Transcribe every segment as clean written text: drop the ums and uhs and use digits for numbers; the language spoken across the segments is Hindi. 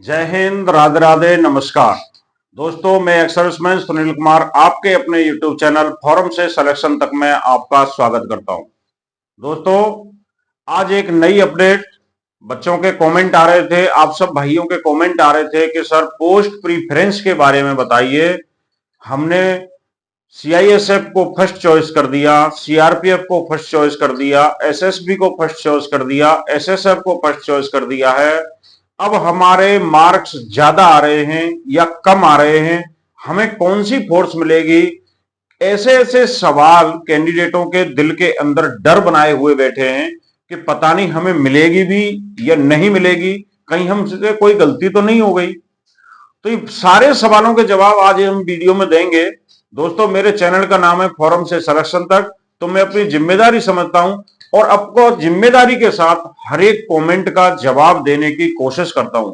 जय हिंद, राधे राधे, नमस्कार। दोस्तों, मैं एक्स सर्विसमैन सुनील कुमार आपके अपने यूट्यूब चैनल फॉरम से सिलेक्शन तक में आपका स्वागत करता हूं। दोस्तों, आज एक नई अपडेट, बच्चों के कमेंट आ रहे थे, आप सब भाइयों के कमेंट आ रहे थे कि सर पोस्ट प्रीफरेंस के बारे में बताइए। हमने सीआईएसएफ को फर्स्ट चॉइस कर दिया, सीआरपीएफ को फर्स्ट चॉइस कर दिया, एसएसबी को फर्स्ट चॉइस कर दिया, एसएसएफ को फर्स्ट चॉइस कर दिया है। अब हमारे मार्क्स ज्यादा आ रहे हैं या कम आ रहे हैं, हमें कौन सी फोर्स मिलेगी? ऐसे ऐसे सवाल कैंडिडेटों के दिल के अंदर डर बनाए हुए बैठे हैं कि पता नहीं हमें मिलेगी भी या नहीं मिलेगी, कहीं हमसे कोई गलती तो नहीं हो गई। तो ये सारे सवालों के जवाब आज हम वीडियो में देंगे। दोस्तों, मेरे चैनल का नाम है फॉरम से सिलेक्शन तक, तो मैं अपनी जिम्मेदारी समझता हूं और आपको जिम्मेदारी के साथ हर एक कमेंट का जवाब देने की कोशिश करता हूं।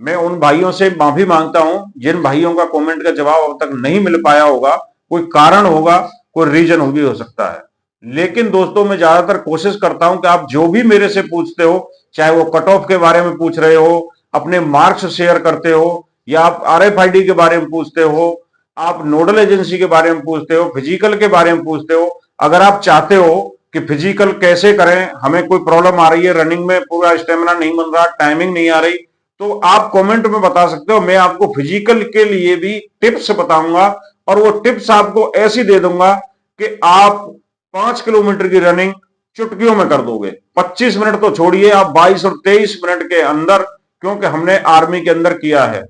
मैं उन भाइयों से माफी मांगता हूं जिन भाइयों का कमेंट का जवाब अब तक नहीं मिल पाया होगा, कोई कारण होगा, कोई रीजन भी हो सकता है। लेकिन दोस्तों, मैं ज्यादातर कोशिश करता हूं कि आप जो भी मेरे से पूछते हो, चाहे वो कट ऑफ के बारे में पूछ रहे हो, अपने मार्क्स शेयर करते हो, या आप आरएफआईडी के बारे में पूछते हो, आप नोडल एजेंसी के बारे में पूछते हो, फिजिकल के बारे में पूछते हो, अगर आप चाहते हो कि फिजिकल कैसे करें, हमें कोई प्रॉब्लम आ रही है, रनिंग में पूरा स्टेमिना नहीं बन रहा, टाइमिंग नहीं आ रही, तो आप कमेंट में बता सकते हो। मैं आपको फिजिकल के लिए भी टिप्स बताऊंगा और वो टिप्स आपको ऐसी दे दूंगा कि आप 5 किलोमीटर की रनिंग चुटकियों में कर दोगे। 25 मिनट तो छोड़िए, आप 22 और 23 मिनट के अंदर, क्योंकि हमने आर्मी के अंदर किया है।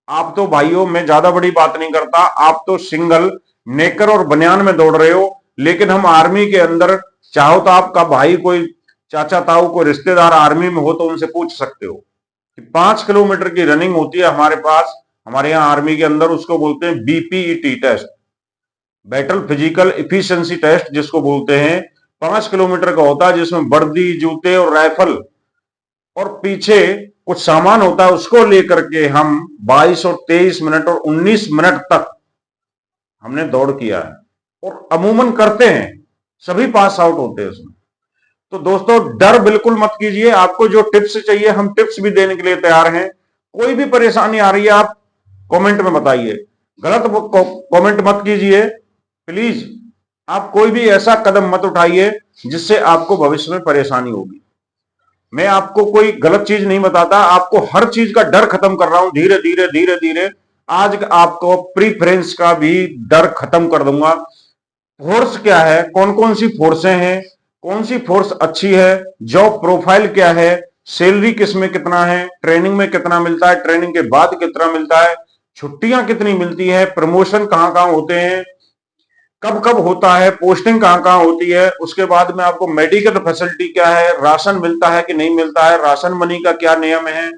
आप तो भाइयों, मैं ज्यादा बड़ी बात नहीं करता, आप तो सिंगल नेकर और बनियान में दौड़ रहे हो, लेकिन हम आर्मी के अंदर, चाहो तो आपका भाई, कोई चाचा ताऊ, कोई रिश्तेदार आर्मी में हो तो उनसे पूछ सकते हो कि 5 किलोमीटर की रनिंग होती है हमारे पास, हमारे यहाँ आर्मी के अंदर, उसको बोलते हैं BPET test, battle physical efficiency test जिसको बोलते हैं। 5 किलोमीटर का होता है, जिसमें वर्दी, जूते और राइफल और पीछे कुछ सामान होता है, उसको लेकर के हम 22 और 23 मिनट और 19 मिनट तक हमने दौड़ किया है और अमूमन करते हैं, सभी पास आउट होते हैं उसमें। तो दोस्तों, डर बिल्कुल मत कीजिए, आपको जो टिप्स चाहिए हम टिप्स भी देने के लिए तैयार हैं। कोई भी परेशानी आ रही है आप कमेंट में बताइए, गलत कमेंट मत कीजिए प्लीज। आप कोई भी ऐसा कदम मत उठाइए जिससे आपको भविष्य में परेशानी होगी। मैं आपको कोई गलत चीज नहीं बताता, आपको हर चीज का डर खत्म कर रहा हूं धीरे धीरे धीरे धीरे। आज आपको प्रीफरेंस का भी डर खत्म कर दूंगा। फोर्स क्या है, कौन कौन सी फोर्सें हैं, कौन सी फोर्स अच्छी है, जॉब प्रोफाइल क्या है, सैलरी किसमें कितना है, ट्रेनिंग में कितना मिलता है, ट्रेनिंग के बाद कितना मिलता है, छुट्टियां कितनी मिलती है, प्रमोशन कहां कहां होते हैं, कब कब होता है, पोस्टिंग कहां कहां होती है, उसके बाद में आपको मेडिकल फैसिलिटी क्या है, राशन मिलता है कि नहीं मिलता है, राशन मनी का क्या नियम है,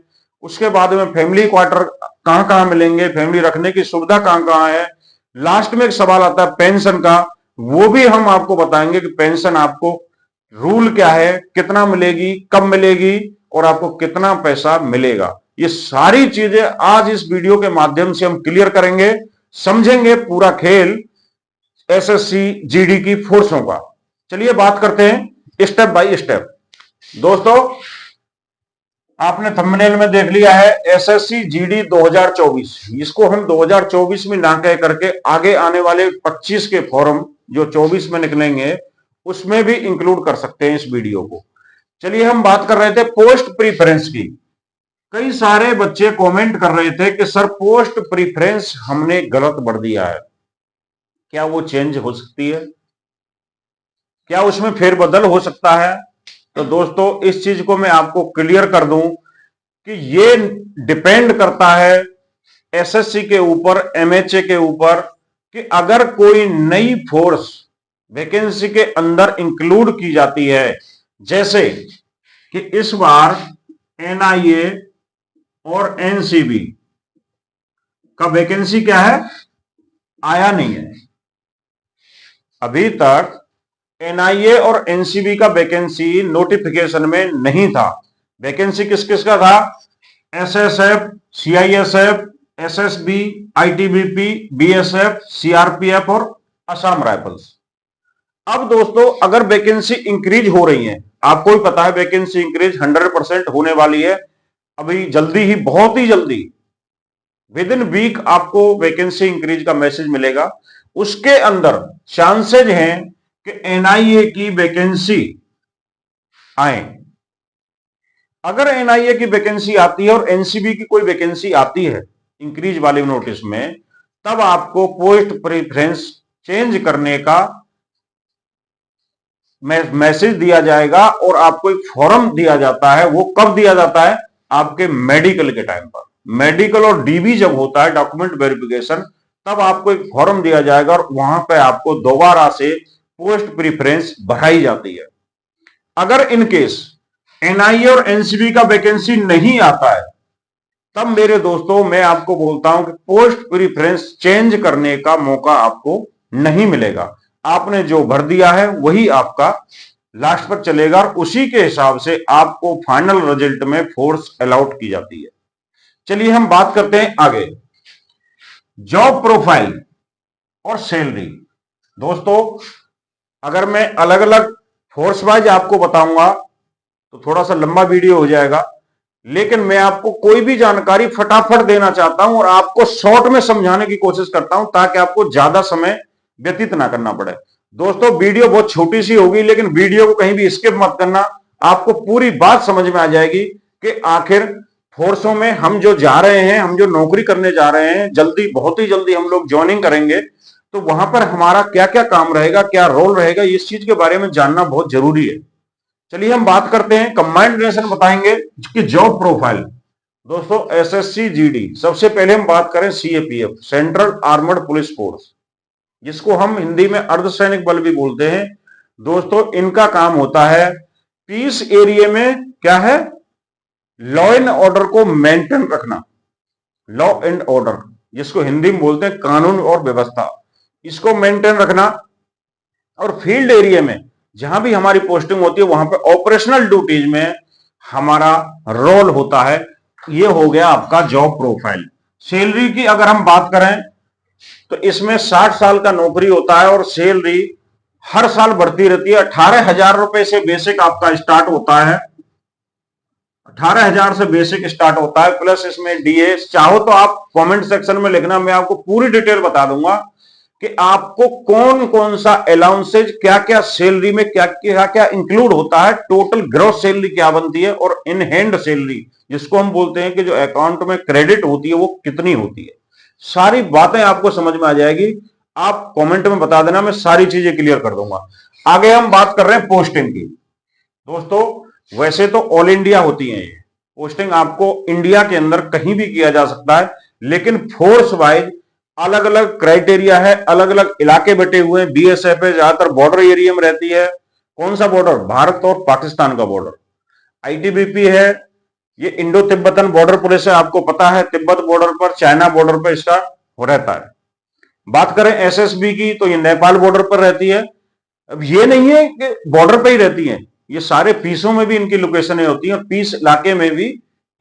उसके बाद में फैमिली क्वार्टर कहां कहां मिलेंगे, फैमिली रखने की सुविधा कहां कहां है। लास्ट में एक सवाल आता है पेंशन का, वो भी हम आपको बताएंगे कि पेंशन आपको रूल क्या है, कितना मिलेगी, कब मिलेगी और आपको कितना पैसा मिलेगा। ये सारी चीजें आज इस वीडियो के माध्यम से हम क्लियर करेंगे, समझेंगे पूरा खेल एसएससी जीडी की फोर्सों का। चलिए बात करते हैं स्टेप बाय स्टेप। दोस्तों, आपने थंबनेल में देख लिया है एसएससी जीडी 2024, इसको हम 2024 में ना कह करके आगे आने वाले 25 के फॉर्म जो 24 में निकलेंगे उसमें भी इंक्लूड कर सकते हैं इस वीडियो को। चलिए, हम बात कर रहे थे पोस्ट प्रीफरेंस की। कई सारे बच्चे कमेंट कर रहे थे कि सर पोस्ट प्रीफरेंस हमने गलत भर दिया है, क्या वो चेंज हो सकती है, क्या उसमें फेरबदल हो सकता है? तो दोस्तों, इस चीज को मैं आपको क्लियर कर दूं कि ये डिपेंड करता है एसएससी के ऊपर, एमएचए के ऊपर, कि अगर कोई नई फोर्स वैकेंसी के अंदर इंक्लूड की जाती है, जैसे कि इस बार एनआईए और एनसीबी का वैकेंसी क्या है, आया नहीं है अभी तक। एनआईए और एनसीबी का वैकेंसी नोटिफिकेशन में नहीं था। वैकेंसी किस किस का था? SSF, CISF, SSB, ITBP, BSF, CRPF और असम राइफल्स। अब दोस्तों, अगर वैकेंसी इंक्रीज हो रही है, आपको भी पता है वैकेंसी इंक्रीज 100% होने वाली है। अभी जल्दी ही, बहुत ही जल्दी, विद इन वीक आपको वैकेंसी इंक्रीज का मैसेज मिलेगा। उसके अंदर चांसेज हैं कि एनआईए की वैकेंसी आए। अगर एनआईए की वैकेंसी आती है और एनसीबी की कोई वैकेंसी आती है इंक्रीज वाले नोटिस में, तब आपको पोस्ट प्रेफरेंस चेंज करने का मैसेज दिया जाएगा और आपको एक फॉर्म दिया जाता है। वो कब दिया जाता है? आपके मेडिकल के टाइम पर। मेडिकल और डीबी जब होता है, डॉक्यूमेंट वेरिफिकेशन, तब आपको एक फॉर्म दिया जाएगा और वहां पे आपको दोबारा से पोस्ट प्रेफरेंस बढ़ाई जाती है। अगर इनकेस एनआईए और एनसीबी का वैकेंसी नहीं आता है, तब मेरे दोस्तों मैं आपको बोलता हूं कि पोस्ट प्रेफरेंस चेंज करने का मौका आपको नहीं मिलेगा। आपने जो भर दिया है वही आपका लास्ट पर चलेगा और उसी के हिसाब से आपको फाइनल रिजल्ट में फोर्स अलॉट की जाती है। चलिए हम बात करते हैं आगे, जॉब प्रोफाइल और सैलरी। दोस्तों अगर मैं अलग अलग फोर्स वाइज आपको बताऊंगा तो थोड़ा सा लंबा वीडियो हो जाएगा, लेकिन मैं आपको कोई भी जानकारी फटाफट देना चाहता हूं और आपको शॉर्ट में समझाने की कोशिश करता हूं ताकि आपको ज्यादा समय व्यतीत ना करना पड़े। दोस्तों वीडियो बहुत छोटी सी होगी, लेकिन वीडियो को कहीं भी स्किप मत करना, आपको पूरी बात समझ में आ जाएगी कि आखिर फोर्सों में हम जो जा रहे हैं, हम जो नौकरी करने जा रहे हैं, जल्दी, बहुत ही जल्दी हम लोग ज्वाइनिंग करेंगे, तो वहां पर हमारा क्या क्या काम रहेगा, क्या रोल रहेगा, इस चीज के बारे में जानना बहुत जरूरी है। चलिए हम बात करते हैं, कंबाइंड रेशन बताएंगे कि जॉब प्रोफाइल। दोस्तों एसएससी जीडी, सबसे पहले हम बात करें CAPF, central armoured police force, जिसको हम हिंदी में अर्धसैनिक बल भी बोलते हैं। दोस्तों इनका काम होता है पीस एरिया में क्या है, लॉ एंड ऑर्डर को मेंटेन रखना। लॉ एंड ऑर्डर, जिसको हिंदी में बोलते हैं कानून और व्यवस्था, इसको मेंटेन रखना। और फील्ड एरिया में जहां भी हमारी पोस्टिंग होती है वहां पे ऑपरेशनल ड्यूटीज में हमारा रोल होता है। ये हो गया आपका जॉब प्रोफाइल। सैलरी की अगर हम बात करें तो इसमें 60 साल का नौकरी होता है और सैलरी हर साल बढ़ती रहती है। 18,000 रुपए से बेसिक आपका स्टार्ट होता है, 18,000 से बेसिक स्टार्ट होता है, प्लस इसमें डीए। चाहो तो आप कमेंट सेक्शन में लिखना, मैं आपको पूरी डिटेल बता दूंगा कि आपको कौन कौन सा अलाउंसेज, क्या क्या सैलरी में क्या क्या क्या इंक्लूड होता है, टोटल ग्रॉस सैलरी क्या बनती है और इन हैंड सैलरी, जिसको हम बोलते हैं कि जो अकाउंट में क्रेडिट होती है, वो कितनी होती है। सारी बातें आपको समझ में आ जाएगी। आप कमेंट में बता देना, मैं सारी चीजें क्लियर कर दूंगा। आगे हम बात कर रहे हैं पोस्टिंग की। दोस्तों वैसे तो ऑल इंडिया होती है ये पोस्टिंग, आपको इंडिया के अंदर कहीं भी किया जा सकता है, लेकिन फोर्स वाइज अलग अलग क्राइटेरिया है, अलग अलग इलाके बटे हुए हैं। बीएसएफ है, ज्यादातर बॉर्डर एरिया में रहती है। कौन सा बॉर्डर? भारत और पाकिस्तान का बॉर्डर। आईटीबीपी है, ये इंडो तिब्बतन बॉर्डर पुलिस है, आपको पता है, तिब्बत बॉर्डर पर, चाइना बॉर्डर पर इसका हो रहता है। बात करें एसएसबी की तो ये नेपाल बॉर्डर पर रहती है। अब ये नहीं है कि बॉर्डर पर ही रहती है, ये सारे पीसों में भी इनकी लोकेशनें होती हैं और पीस इलाके में भी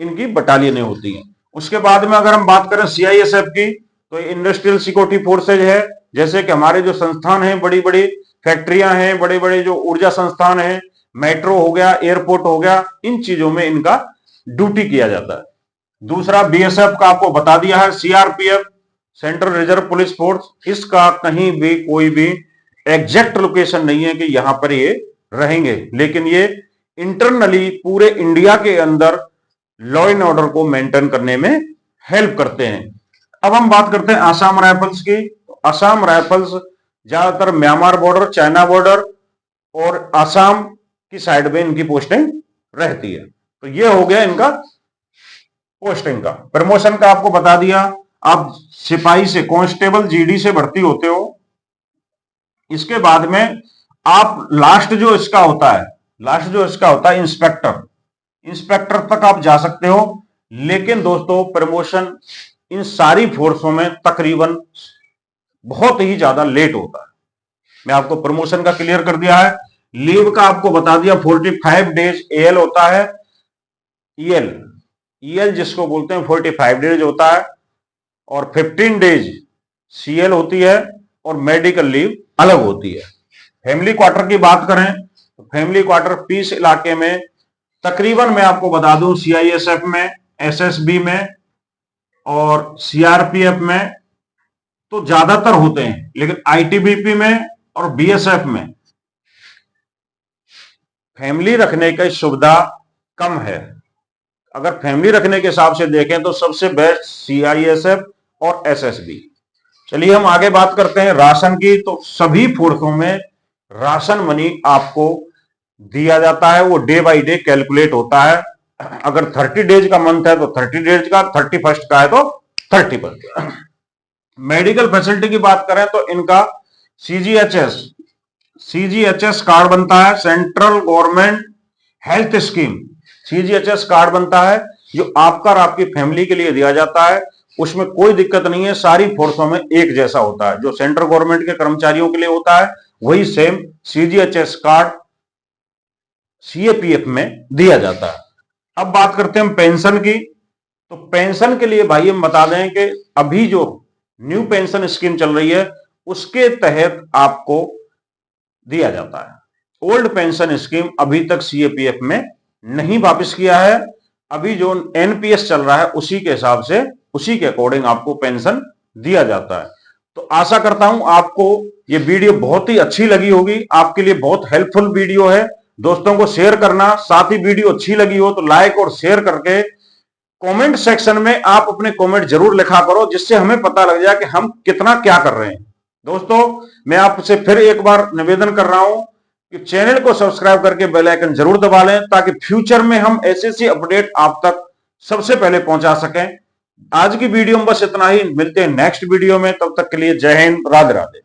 इनकी बटालियनें होती हैं। उसके बाद में अगर हम बात करें सीआईएसएफ की तो इंडस्ट्रियल सिक्योरिटी फोर्सेज है, जैसे कि हमारे जो संस्थान हैं, बड़ी बड़ी फैक्ट्रियां हैं, बड़े बड़े जो ऊर्जा संस्थान हैं, मेट्रो हो गया, एयरपोर्ट हो गया, इन चीजों में इनका ड्यूटी किया जाता है। दूसरा बीएसएफ का आपको बता दिया है। CRPF, central reserve police force, इसका कहीं भी कोई भी एग्जैक्ट लोकेशन नहीं है कि यहां पर ये रहेंगे, लेकिन ये इंटरनली पूरे इंडिया के अंदर लॉ एंड ऑर्डर को मेंटेन करने में हेल्प करते हैं। अब हम बात करते हैं आसाम राइफल्स की। आसाम राइफल्स ज्यादातर म्यांमार बॉर्डर, चाइना बॉर्डर और आसाम की साइड में इनकी पोस्टिंग रहती है। तो ये हो गया इनका पोस्टिंग का। प्रमोशन का आपको बता दिया, आप सिपाही से कांस्टेबल जीडी से भर्ती होते हो। इसके बाद में आप लास्ट जो इसका होता है इंस्पेक्टर, इंस्पेक्टर तक आप जा सकते हो। लेकिन दोस्तों प्रमोशन इन सारी फोर्सों में तकरीबन बहुत ही ज्यादा लेट होता है। मैं आपको प्रमोशन का क्लियर कर दिया है। लीव का आपको बता दिया, 45 डेज एएल होता है, ईएल जिसको बोलते हैं 45 डेज होता है, और 15 डेज सीएल होती है, और मेडिकल लीव अलग होती है। फैमिली क्वार्टर की बात करें तो फैमिली क्वार्टर पीस इलाके में तकरीबन मैं आपको बता दूं सीआईएसएफ में एसएसबी में और सीआरपीएफ में तो ज्यादातर होते हैं, लेकिन आईटीबीपी में और बीएसएफ में फैमिली रखने की सुविधा कम है। अगर फैमिली रखने के हिसाब से देखें तो सबसे बेस्ट सीआईएसएफ और एसएसबी। चलिए हम आगे बात करते हैं राशन की। तो सभी फोर्सों में राशन मनी आपको दिया जाता है, वो डे बाय डे कैलकुलेट होता है। अगर 30 डेज का मंथ है तो 30 डेज का, 31 का है तो 31। मेडिकल फैसिलिटी की बात करें तो इनका सीजीएचएस कार्ड बनता है, central government health scheme CGHS card बनता है, जो आपका और आपकी फैमिली के लिए दिया जाता है। उसमें कोई दिक्कत नहीं है, सारी फोर्सों में एक जैसा होता है। जो सेंट्रल गवर्नमेंट के कर्मचारियों के लिए होता है वही सेम सीजीएचएस कार्ड सीएपीएफ में दिया जाता है। अब बात करते हैं हम पेंशन की। तो पेंशन के लिए भाई हम बता दें कि अभी जो न्यू पेंशन स्कीम चल रही है उसके तहत आपको दिया जाता है। ओल्ड पेंशन स्कीम अभी तक सीएपीएफ में नहीं वापस किया है। अभी जो एनपीएस चल रहा है उसी के हिसाब से, उसी के अकॉर्डिंग आपको पेंशन दिया जाता है। तो आशा करता हूं आपको ये वीडियो बहुत ही अच्छी लगी होगी, आपके लिए बहुत हेल्पफुल वीडियो है। दोस्तों को शेयर करना, साथ ही वीडियो अच्छी लगी हो तो लाइक और शेयर करके कमेंट सेक्शन में आप अपने कमेंट जरूर लिखा करो, जिससे हमें पता लग जाए कि हम कितना क्या कर रहे हैं। दोस्तों मैं आपसे फिर एक बार निवेदन कर रहा हूं कि चैनल को सब्सक्राइब करके बेल आइकन जरूर दबा लें, ताकि फ्यूचर में हम ऐसे अपडेट आप तक सबसे पहले पहुंचा सकें। आज की वीडियो में बस इतना ही, मिलते हैं नेक्स्ट वीडियो में, तब तक के लिए जय हिंद, राधे राधे।